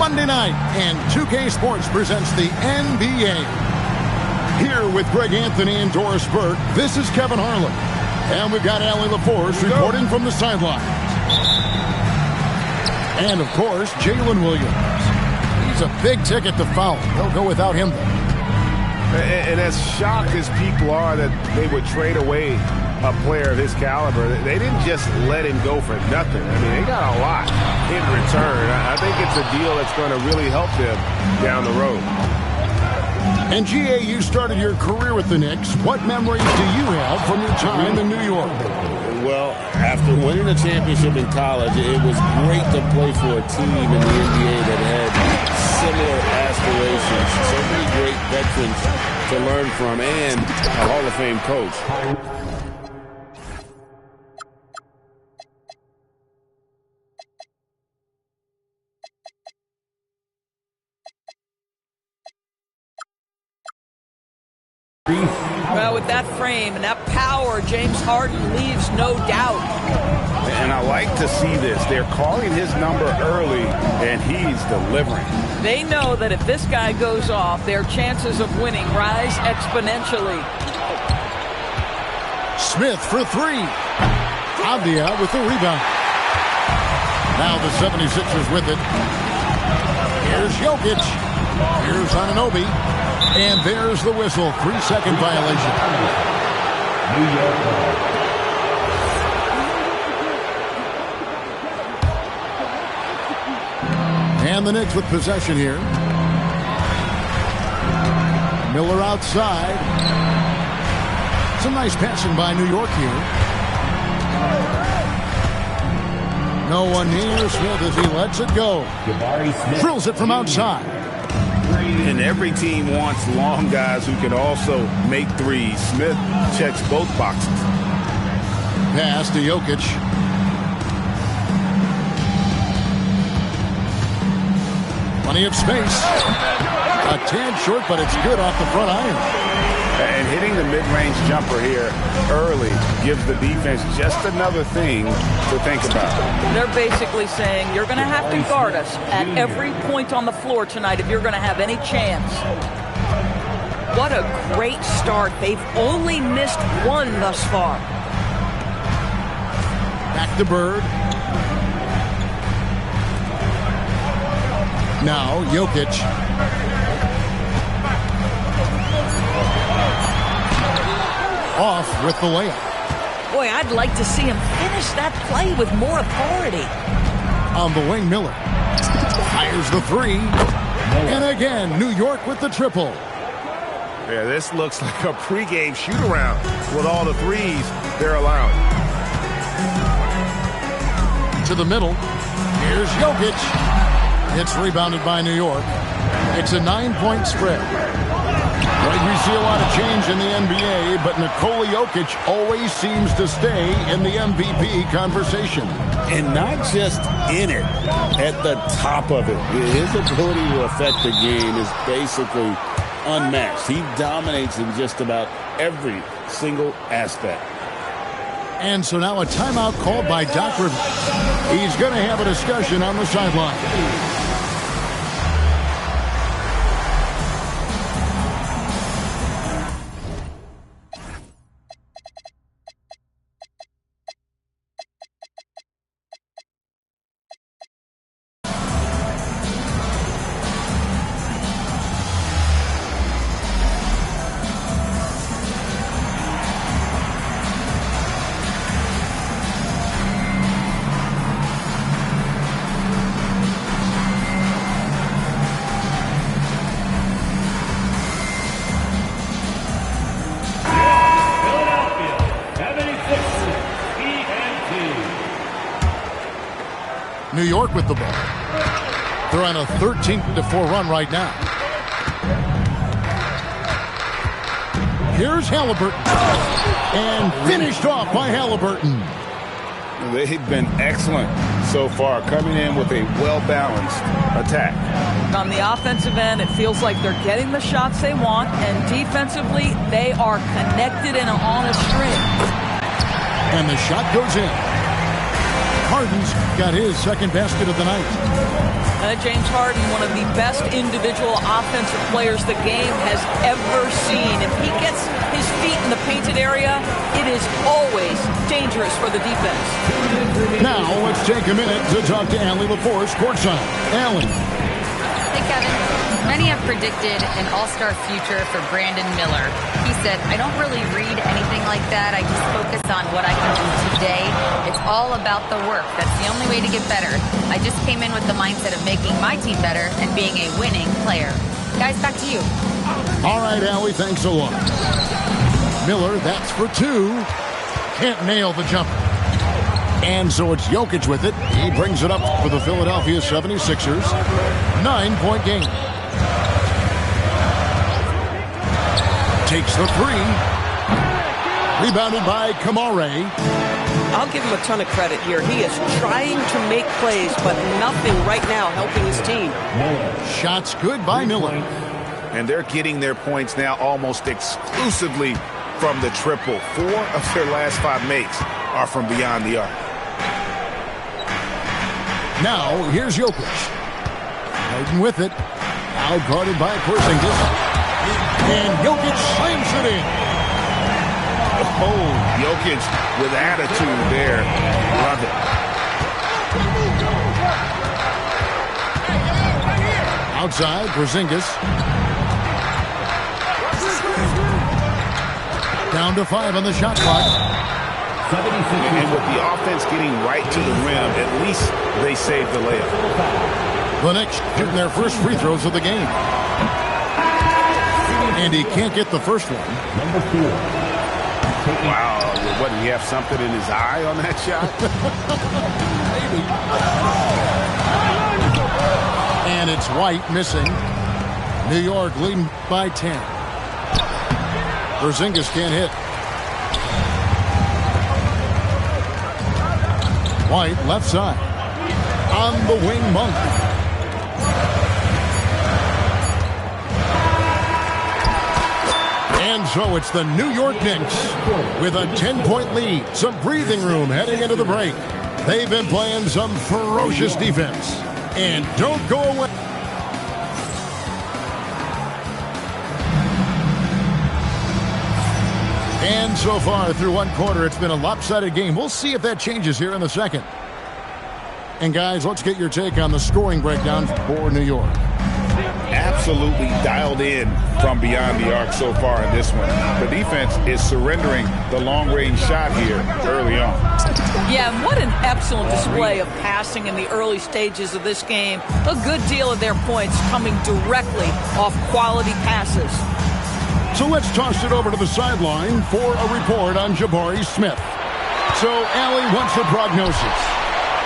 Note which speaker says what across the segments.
Speaker 1: Monday night, and 2K Sports presents the NBA. Here with Greg Anthony and Doris Burke, this is Kevin Harlan. And we've got Allie LaForce reporting from the sideline. And, of course, Jalen Williams. He's a big ticket to foul. They'll go without him, though.
Speaker 2: And as shocked as people are that they would trade away a player of his caliber, they didn't just let him go for nothing. I mean, they got a lot in return. I think it's a deal that's going to really help them down the road.
Speaker 1: And G.A., you started your career with the Knicks. What memories do you have from your time in New York?
Speaker 3: Well, after winning a championship in college, it was great to play for a team in the NBA that had similar aspirations. So many great veterans to learn from and a Hall of Fame coach.
Speaker 4: Well, with that frame and that power, James Harden leaves no doubt.
Speaker 2: And I like to see this. They're calling his number early, and he's delivering.
Speaker 4: They know that if this guy goes off, their chances of winning rise exponentially.
Speaker 1: Smith for three. Avdia with the rebound. Now the 76ers with it. Here's Jokic. Here's Anunoby. And there's the whistle. 3-second violation. New York. And the Knicks with possession here. Miller outside. Some nice passing by New York here. No one near Smith as he lets it go. Drills it from outside.
Speaker 2: And every team wants long guys who can also make threes. Smith checks both boxes.
Speaker 1: Pass to Jokic. Plenty of space. A tad short, but it's good off the front iron.
Speaker 2: And hitting the mid-range jumper here early gives the defense just another thing to think about.
Speaker 4: They're basically saying you're going to have to guard us at every point on the floor tonight if you're going to have any chance. What a great start. They've only missed one thus far.
Speaker 1: Back to Bird. Now Jokic. Off with the layup.
Speaker 4: Boy, I'd like to see him finish that play with more authority.
Speaker 1: On the wing, Miller. Fires the three. And again, New York with the triple.
Speaker 2: Yeah, this looks like a pregame shoot-around with all the threes they're allowing.
Speaker 1: To the middle. Here's Jokic. It's rebounded by New York. It's a 9-point spread. Right, we see a lot of change in the NBA, but Nikola Jokic always seems to stay in the MVP conversation.
Speaker 3: And not just in it, at the top of it. His ability to affect the game is basically unmatched. He dominates in just about every single aspect.
Speaker 1: And so now a timeout called by Doc Rivers. He's going to have a discussion on the sideline. New York with the ball. They're on a 13-4 run right now. Here's Halliburton. And finished off by Halliburton.
Speaker 2: They've been excellent so far, coming in with a well-balanced attack.
Speaker 4: On the offensive end, it feels like they're getting the shots they want, and defensively, they are connected and on a string.
Speaker 1: And the shot goes in. Harden's got his second basket of the night.
Speaker 4: James Harden, one of the best individual offensive players the game has ever seen. If he gets his feet in the painted area, it is always dangerous for the defense.
Speaker 1: Now, let's take a minute to talk to Allie LaForce courtside. Allie.
Speaker 5: Hey, Kevin. Many have predicted an all-star future for Brandon Miller. He said, I don't really read anything like that. I just focus on what I can do today. It's all about the work. That's the only way to get better. I just came in with the mindset of making my team better and being a winning player. Guys, back to you.
Speaker 1: All right, Allie, thanks a lot. Miller, that's for two. Can't nail the jumper. And so it's Jokic with it. He brings it up for the Philadelphia 76ers. 9-point game. Takes the three. Rebounded by Kamare.
Speaker 6: I'll give him a ton of credit here. He is trying to make plays, but nothing right now helping his team.
Speaker 1: Shots good by Miller.
Speaker 7: And they're getting their points now almost exclusively from the triple. 4 of their last 5 makes are from beyond the arc.
Speaker 1: Now, here's Jokic. Harden with it. Out guarded by Porzingis. And Jokic slams it in.
Speaker 7: Oh, Jokic with attitude there. Love it.
Speaker 1: Outside, Porzingis. Down to 5 on the shot clock.
Speaker 7: And with the offense getting right to the rim, at least they saved the layup.
Speaker 1: The Knicks shooting their first free throws of the game. And he can't get the first one.
Speaker 7: Wow, what, did he have something in his eye on that shot?
Speaker 1: And it's White missing. New York leading by 10. Porzingis can't hit. White left side. On the wing, Monk. And so it's the New York Knicks with a 10-point lead. Some breathing room heading into the break. They've been playing some ferocious defense. And don't go away. And so far through one quarter, it's been a lopsided game. We'll see if that changes here in the second. And guys, let's get your take on the scoring breakdown for New York.
Speaker 7: Absolutely dialed in from beyond the arc so far in this one. The defense is surrendering the long-range shot here early on.
Speaker 4: Yeah, what an excellent display of passing in the early stages of this game. A good deal of their points coming directly off quality passes.
Speaker 1: So let's toss it over to the sideline for a report on Jabari Smith. So, Allie, what's the prognosis?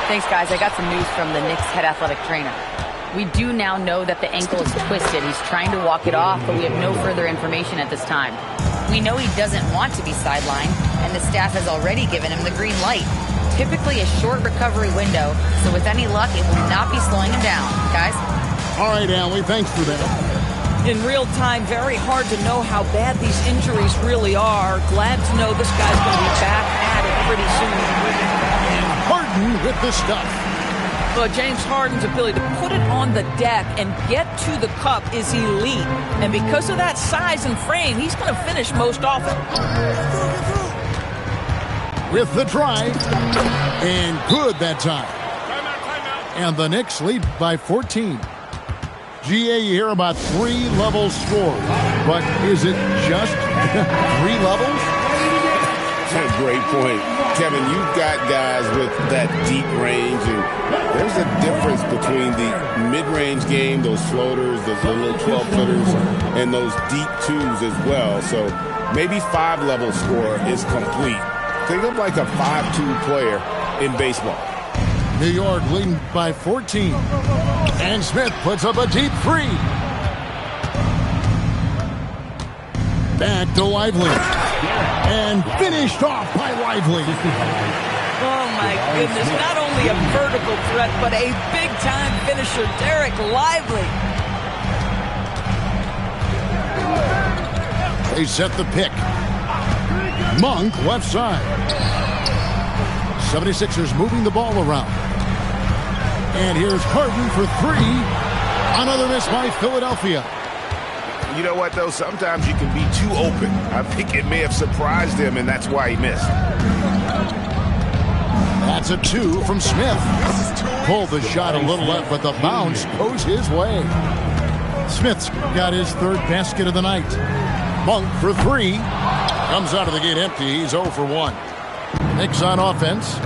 Speaker 5: Thanks, guys. I got some news from the Knicks head athletic trainer. We do now know that the ankle is twisted. He's trying to walk it off, but we have no further information at this time. We know he doesn't want to be sidelined, and the staff has already given him the green light. Typically a short recovery window, so with any luck, it will not be slowing him down. Guys?
Speaker 1: All right, Allie, thanks for that.
Speaker 4: In real time, very hard to know how bad these injuries really are. Glad to know this guy's going to be back at it pretty soon.
Speaker 1: And Harden with the stuff.
Speaker 4: But James Harden's ability to put it on the deck and get to the cup is elite. And because of that size and frame, he's going to finish most often.
Speaker 1: With the drive. And good that time. And the Knicks lead by 14. GA, you hear about 3-level score. But is it just 3 levels?
Speaker 3: That's a great point. Kevin, you've got guys with that deep range, and there's a difference between the mid-range game, those floaters, those little 12-footers, and those deep twos as well. So maybe 5-level score is complete. Think of like a 5-2 player in baseball.
Speaker 1: New York leading by 14. And Smith puts up a deep three. Back to Lively. And finished off by Lively.
Speaker 4: Oh, my goodness. Not only a vertical threat, but a big-time finisher, Derek Lively.
Speaker 1: They set the pick. Monk left side. 76ers moving the ball around. And here's Harden for three. Another miss by Philadelphia.
Speaker 2: You know what, though? Sometimes you can be too open. I think it may have surprised him, and that's why he missed.
Speaker 1: That's a two from Smith. Pulled the shot a little left, but the bounce goes his way. Smith's got his third basket of the night. Monk for three. Comes out of the gate empty. He's 0 for 1. Knicks on offense.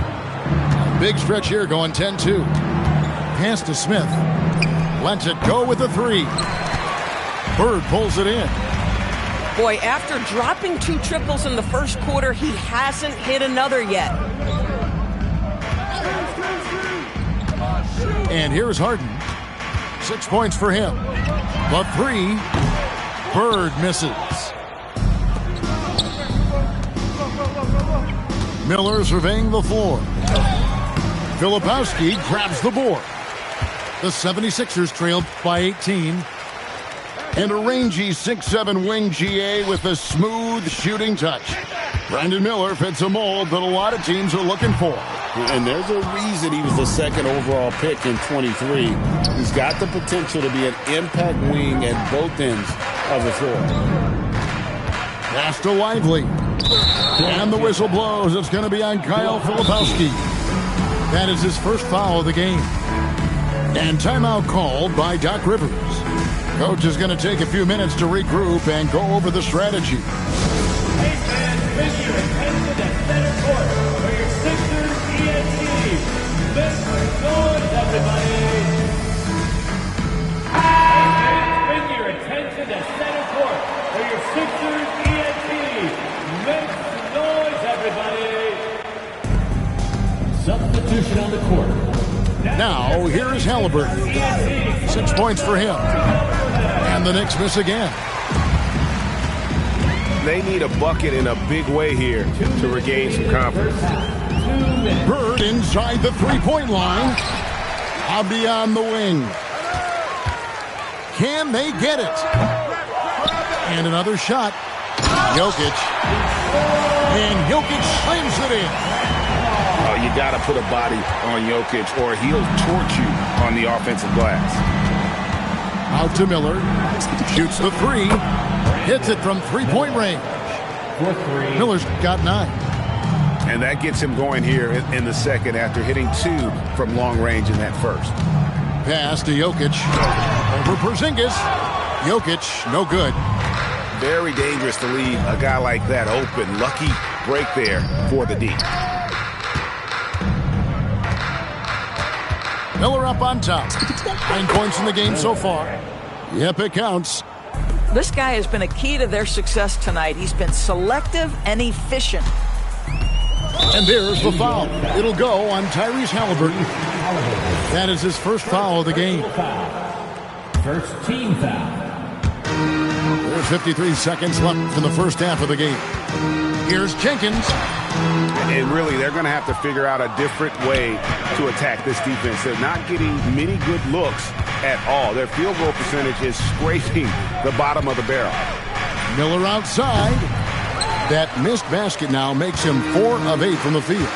Speaker 1: Big stretch here going 10-2. Pass to Smith. Lets it go with the three. Bird pulls it in.
Speaker 6: Boy, after dropping 2 triples in the first quarter, he hasn't hit another yet.
Speaker 1: And here's Harden. 6 points for him. The three. Bird misses. Miller surveying the floor. Filipowski grabs the board. The 76ers trailed by 18. And a rangy 6'7" wing GA with a smooth shooting touch. Brandon Miller fits a mold that a lot of teams are looking for.
Speaker 3: And there's a reason he was the second overall pick in 23. He's got the potential to be an impact wing at both ends of the floor.
Speaker 1: Pass to Lively. And the whistle blows. It's going to be on Kyle Filipowski. That is his first foul of the game. And timeout called by Doc Rivers. Coach is going to take a few minutes to regroup and go over the strategy.
Speaker 8: Hey fans, bring your attention at center court for your Sixers ENT. Make some noise, everybody. Hey fans, bring your attention at center court for your Sixers ENT. Make some noise, everybody. Substitution on the court.
Speaker 1: Now, here's Halliburton. 6 points for him. And the Knicks miss again.
Speaker 2: They need a bucket in a big way here to regain some confidence.
Speaker 1: Bird inside the three-point line. Abdi on the wing. Can they get it? And another shot. Jokic. And Jokic slams it in.
Speaker 7: Oh, you got to put a body on Jokic or he'll torch you on the offensive glass.
Speaker 1: Out to Miller. Shoots the three. Hits it from three-point range. Miller's got 9.
Speaker 2: And that gets him going here in the second after hitting 2 from long range in that first.
Speaker 1: Pass to Jokic. Over Porzingis. Jokic, no good.
Speaker 2: Very dangerous to leave a guy like that open. Lucky break there for the D.
Speaker 1: Miller up on top. 9 points in the game so far. Yep, it counts.
Speaker 4: This guy has been a key to their success tonight. He's been selective and efficient.
Speaker 1: And there's the foul. It'll go on Tyrese Halliburton. That is his first foul of the game.
Speaker 8: First team foul.
Speaker 1: There's 53 seconds left in the first half of the game. Here's Jenkins.
Speaker 2: And really, they're going to have to figure out a different way to attack this defense. They're not getting many good looks at all. Their field goal percentage is scraping the bottom of the barrel.
Speaker 1: Miller outside. That missed basket now makes him 4 of 8 from the field.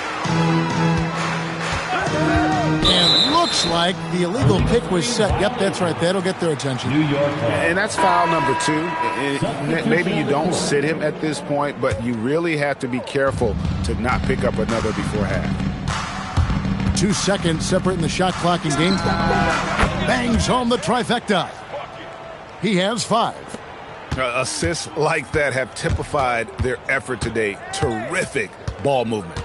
Speaker 1: And looks like the illegal kick was set. Yep, that's right. That'll get their attention.
Speaker 8: New York.
Speaker 2: And that's foul number 2. And maybe you don't sit him at this point, but you really have to be careful to not pick up another before half.
Speaker 1: 2 seconds separating the shot clock and game clock. Bangs home the trifecta. He has 5.
Speaker 2: Assists like that have typified their effort today. Terrific ball movement.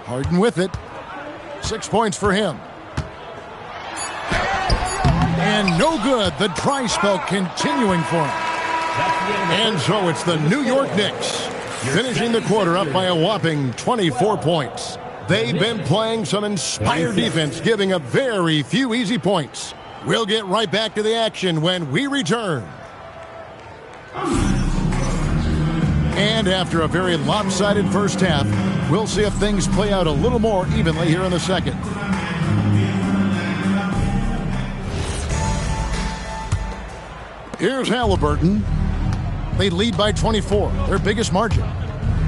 Speaker 1: Harden with it. 6 points for him. And no good. The dry spell continuing for him. And so it's the New York Knicks finishing the quarter up by a whopping 24 points. They've been playing some inspired defense, giving up very few easy points. We'll get right back to the action when we return. And after a very lopsided first half, we'll see if things play out a little more evenly here in the second. Here's Halliburton. They lead by 24, their biggest margin.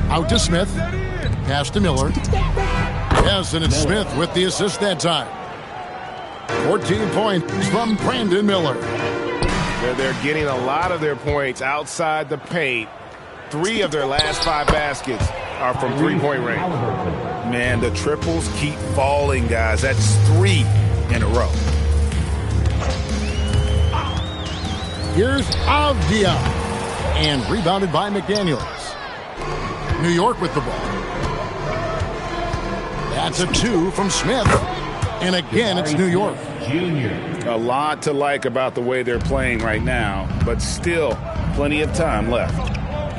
Speaker 1: Out to Smith. Pass to Miller. Yes, and it's Smith with the assist that time. 14 points from Brandon Miller.
Speaker 2: They're getting a lot of their points outside the paint. 3 of their last 5 baskets are from three-point range.
Speaker 7: Man, the triples keep falling, guys. That's 3 in a row.
Speaker 1: Here's Avdia. And rebounded by McDaniels. New York with the ball. That's a 2 from Smith. And again, it's New York.
Speaker 7: A lot to like about the way they're playing right now, but still plenty of time left.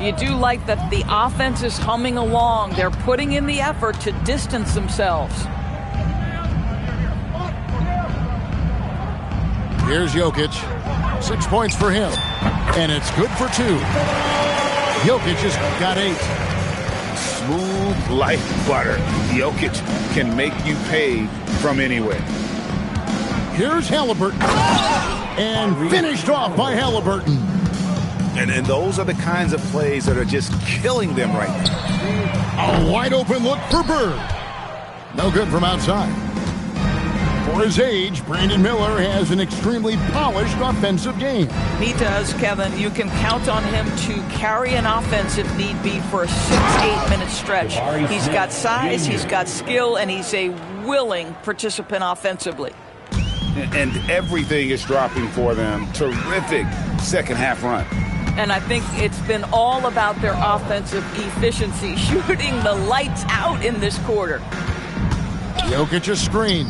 Speaker 4: You do like that the offense is humming along. They're putting in the effort to distance themselves.
Speaker 1: Here's Jokic. 6 points for him. And it's good for 2. Jokic has got 8.
Speaker 7: Smooth like butter. Jokic can make you pay from anywhere.
Speaker 1: Here's Halliburton. And finished off by Halliburton.
Speaker 7: And those are the kinds of plays that are just killing them right now.
Speaker 1: A wide open look for Bird. No good from outside. For his age, Brandon Miller has an extremely polished offensive game.
Speaker 4: He does, Kevin. You can count on him to carry an offense if need be for a 6-8 minute stretch. He's got size, he's got skill, and he's a willing participant offensively.
Speaker 7: And everything is dropping for them. Terrific second half run.
Speaker 4: And I think it's been all about their offensive efficiency, shooting the lights out in this quarter.
Speaker 1: Jokic a screen.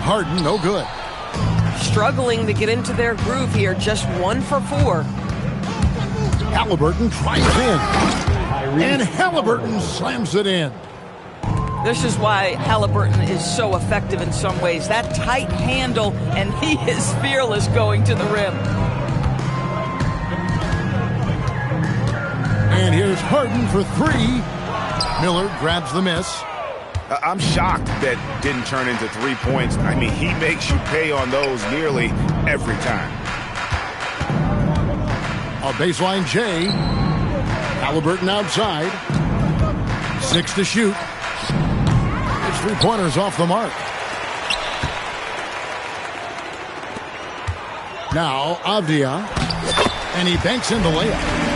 Speaker 1: Harden, no good.
Speaker 6: Struggling to get into their groove here, just 1 for 4.
Speaker 1: Halliburton tries in. And Halliburton slams it in.
Speaker 4: This is why Halliburton is so effective in some ways. That tight handle, and he is fearless going to the rim.
Speaker 1: And here's Harden for 3. Miller grabs the miss.
Speaker 2: I'm shocked that didn't turn into 3 points. I mean, he makes you pay on those nearly every time.
Speaker 1: A baseline J. Halliburton outside. 6 to shoot. His 3-pointers off the mark. Now Avdia. And he banks in the layup.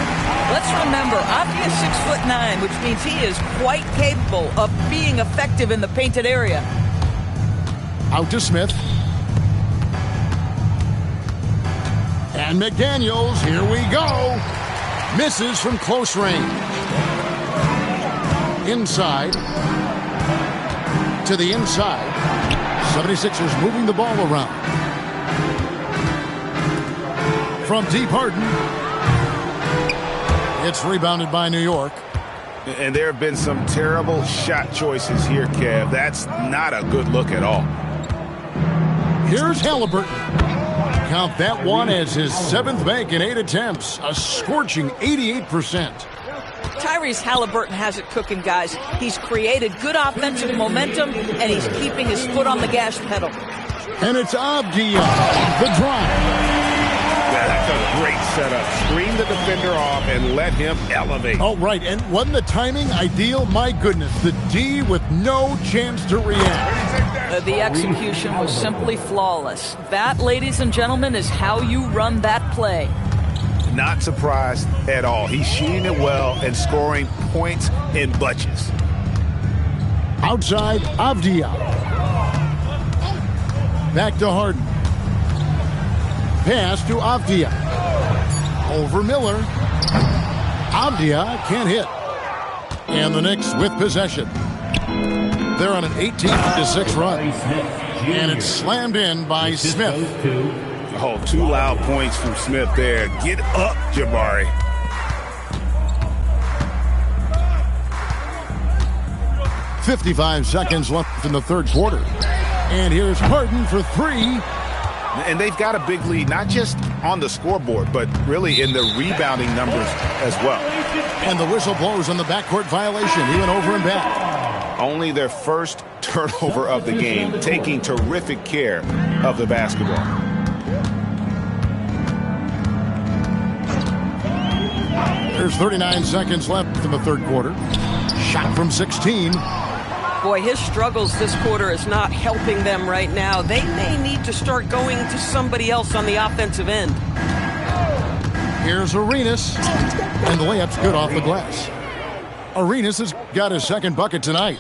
Speaker 4: Let's remember, Avdia's 6'9", which means he is quite capable of being effective in the painted area.
Speaker 1: Out to Smith. And McDaniels, here we go. Misses from close range. Inside. To the inside. 76ers moving the ball around. From deep, Harden. It's rebounded by New York.
Speaker 2: And there have been some terrible shot choices here, Kev. That's not a good look at all.
Speaker 1: Here's Halliburton. Count that one as his 7th make in 8 attempts. A scorching 88%.
Speaker 4: Tyrese Halliburton has it cooking, guys. He's created good offensive momentum, and he's keeping his foot on the gas pedal.
Speaker 1: And it's Avdia, the drive.
Speaker 2: That's a great setup. Screen the defender off and let him elevate.
Speaker 1: Oh, right. And wasn't the timing ideal? My goodness. The D with no chance to react.
Speaker 4: The execution was simply flawless. That, ladies and gentlemen, is how you run that play.
Speaker 2: Not surprised at all. He's shooting it well and scoring points in bunches.
Speaker 1: Outside, Avdia. Back to Harden. Pass to Avdia. Over Miller. Avdia can't hit. And the Knicks with possession. They're on an 18-6 run. And it's slammed in by Smith.
Speaker 2: Oh, 2 loud points from Smith there. Get up, Jabari.
Speaker 1: .55 seconds left in the third quarter. And here's Harden for 3.
Speaker 2: And they've got a big lead, not just on the scoreboard, but really in the rebounding numbers as well.
Speaker 1: And the whistle blows on the backcourt violation. He went over and back.
Speaker 2: Only their first turnover of the game, taking terrific care of the basketball.
Speaker 1: There's 39 seconds left in the third quarter. Shot from 16.
Speaker 6: Boy, his struggles this quarter is not helping them right now. They may need to start going to somebody else on the offensive end.
Speaker 1: Here's Arenas, and the layup's good off the glass. Arenas has got his second bucket tonight.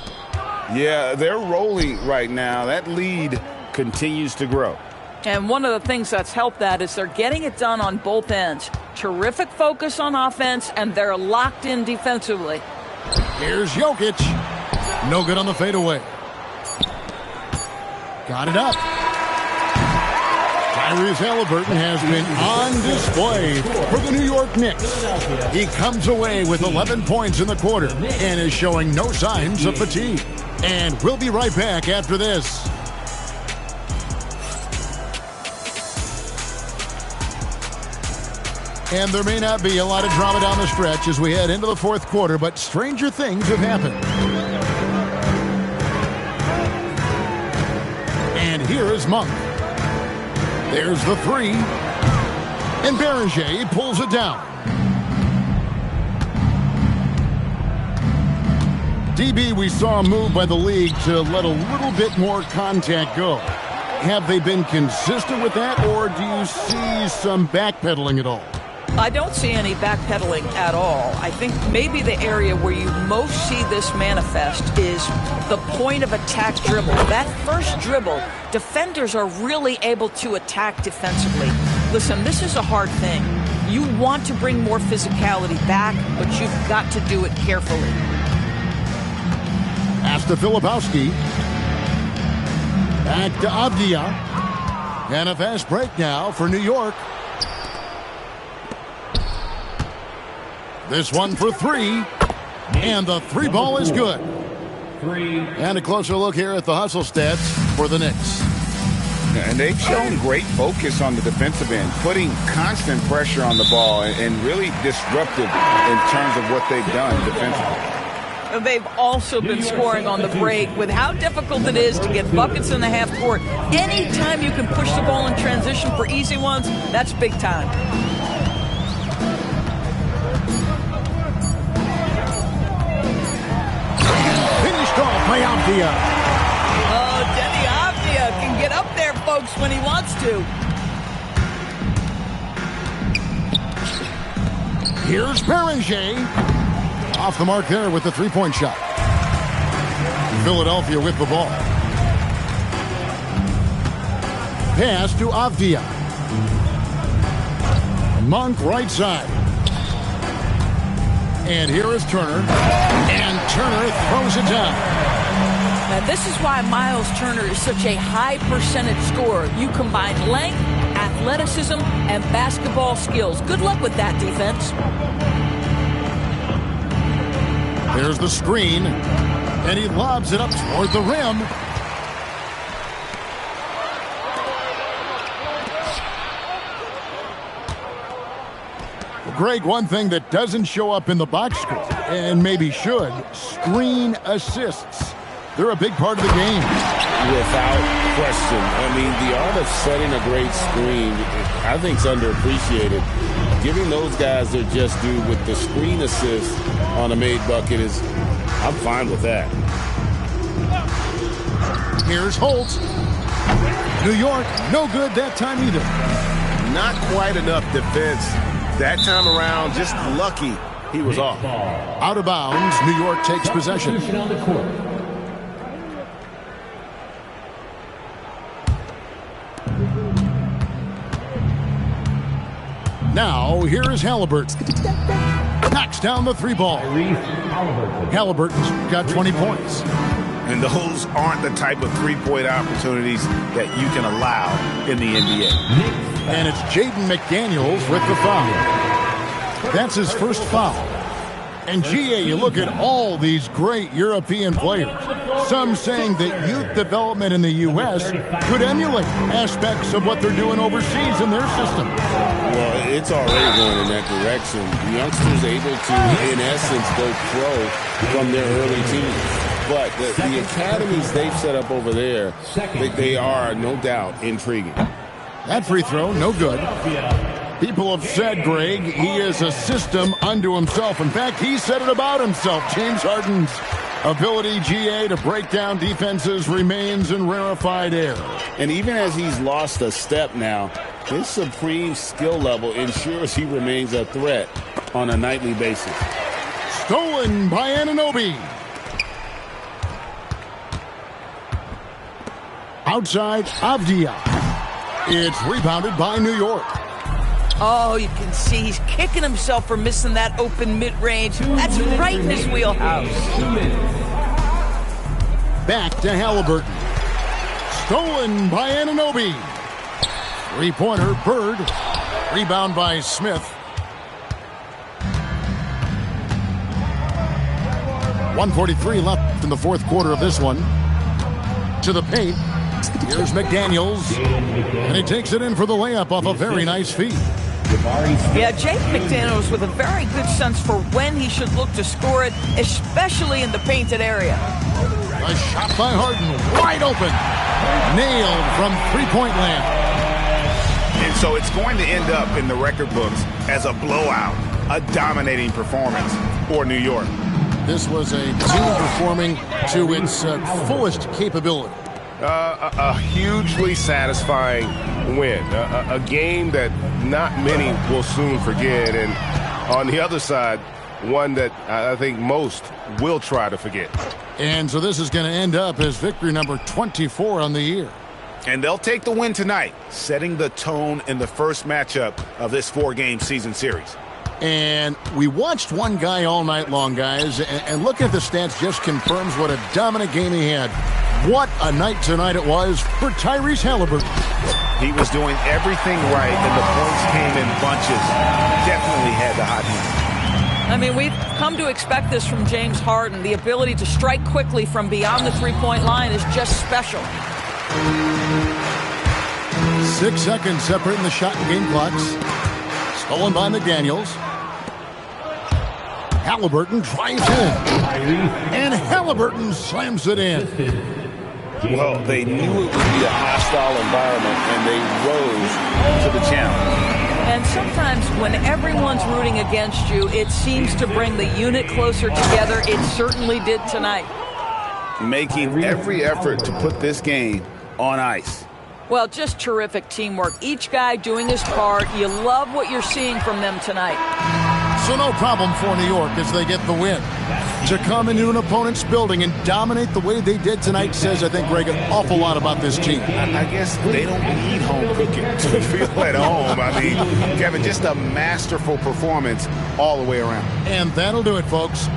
Speaker 7: Yeah, they're rolling right now. That lead continues to grow.
Speaker 4: And one of the things that's helped that is they're getting it done on both ends. Terrific focus on offense, and they're locked in defensively.
Speaker 1: Here's Jokic. No good on the fadeaway. Got it up. Tyrese Halliburton has been on display for the New York Knicks. He comes away with 11 points in the quarter and is showing no signs of fatigue. And we'll be right back after this. And there may not be a lot of drama down the stretch as we head into the fourth quarter, but stranger things have happened. And here is Monk. There's the three. And Berger pulls it down. DB, we saw a move by the league to let a little bit more contact go. Have they been consistent with that, or do you see some backpedaling at all?
Speaker 4: I don't see any backpedaling at all. I think maybe the area where you most see this manifest is the point of attack dribble. That first dribble, defenders are really able to attack defensively. Listen, this is a hard thing. You want to bring more physicality back, but you've got to do it carefully.
Speaker 1: Pass to Filipowski. Back to Avdia. And a fast break now for New York. This one for three. And the three ball is good. And a closer look here at the hustle stats for the Knicks.
Speaker 7: And they've shown great focus on the defensive end, putting constant pressure on the ball and really disruptive in terms of what they've done defensively.
Speaker 4: They've also been scoring on the break. With how difficult it is to get buckets in the half court, anytime you can push the ball in transition for easy ones, that's big time.
Speaker 1: Finished off by Avdia.
Speaker 4: Oh, Denny Avdia can get up there, folks, when he wants to.
Speaker 1: Here's Berger. Off the mark there with the three-point shot. Philadelphia with the ball. Pass to Avdia. Monk right side. And here is Turner. And Turner throws it down.
Speaker 4: Now, this is why Miles Turner is such a high percentage scorer. You combine length, athleticism, and basketball skills. Good luck with that, defense.
Speaker 1: There's the screen, and he lobs it up toward the rim. Greg, one thing that doesn't show up in the box score, and maybe should, screen assists. They're a big part of the game.
Speaker 3: Without question. I mean, the art of setting a great screen, I think, is underappreciated. Giving those guys their just due with the screen assist on a made bucket is, I'm fine with that.
Speaker 1: Here's Holt. New York, no good that time either.
Speaker 2: Not quite enough defense that time around. Just lucky he was off.
Speaker 1: Out of bounds, New York takes possession. Now, here is Halliburton. Knocks down the three ball. Halliburton's got 20 points.
Speaker 2: And those aren't the type of three-point opportunities that you can allow in the NBA.
Speaker 1: And it's Jaden McDaniels with the foul. That's his first foul. And GA, you look at all these great European players. Some saying that youth development in the U.S. could emulate aspects of what they're doing overseas in their system.
Speaker 3: Well, it's already going in that direction. The youngsters able to, in essence, go pro from their early teens. But the academies they've set up over there, they are, no doubt, intriguing.
Speaker 1: That free throw, no good. People have said, Greg, he is a system unto himself. In fact, he said it about himself. James Harden's Ability, GA, to break down defenses remains in rarefied air.
Speaker 3: And even as he's lost a step now, his supreme skill level ensures he remains a threat on a nightly basis.
Speaker 1: Stolen by Anunoby. Outside, Avdia. It's rebounded by New York.
Speaker 4: Oh, you can see he's kicking himself for missing that open mid-range. That's right in his wheelhouse.
Speaker 1: Back to Halliburton. Stolen by Anunoby. Three-pointer, Bird. Rebound by Smith. 1:43 left in the fourth quarter of this one. To the paint. Here's McDaniels. And he takes it in for the layup off a very nice feed.
Speaker 4: Yeah, Jake McDaniels with a very good sense for when he should look to score it, especially in the painted area.
Speaker 1: A shot by Harden, wide open. Nailed from three-point land.
Speaker 7: And so it's going to end up in the record books as a blowout, a dominating performance for New York.
Speaker 1: This was a team performing to its fullest capability.
Speaker 2: A hugely satisfying win. A game that not many will soon forget. And on the other side, one that I think most will try to forget.
Speaker 1: And so this is going to end up as victory number 24 on the year.
Speaker 7: And they'll take the win tonight, setting the tone in the first matchup of this four-game season series.
Speaker 1: And we watched one guy all night long, guys, and looking at the stats just confirms what a dominant game he had. What a night tonight it was for Tyrese Halliburton.
Speaker 7: He was doing everything right, and the points came in bunches. Definitely had the hot hand.
Speaker 4: I mean, we've come to expect this from James Harden. The ability to strike quickly from beyond the three-point line is just special.
Speaker 1: 6 seconds separating the shot and game clocks. Stolen by McDaniels. Halliburton drives in. And Halliburton slams it in.
Speaker 3: Well, they knew it would be a hostile environment, and they rose to the challenge.
Speaker 4: And sometimes when everyone's rooting against you, it seems to bring the unit closer together. It certainly did tonight.
Speaker 7: Making every effort to put this game on ice.
Speaker 4: Well, just terrific teamwork. Each guy doing his part. You love what you're seeing from them tonight.
Speaker 1: So no problem for New York as they get the win. To come into an opponent's building and dominate the way they did tonight says, I think, Greg, an awful lot about this team.
Speaker 7: I guess they don't need home cooking to feel at home. I mean, Kevin, just a masterful performance all the way around.
Speaker 1: And that'll do it, folks.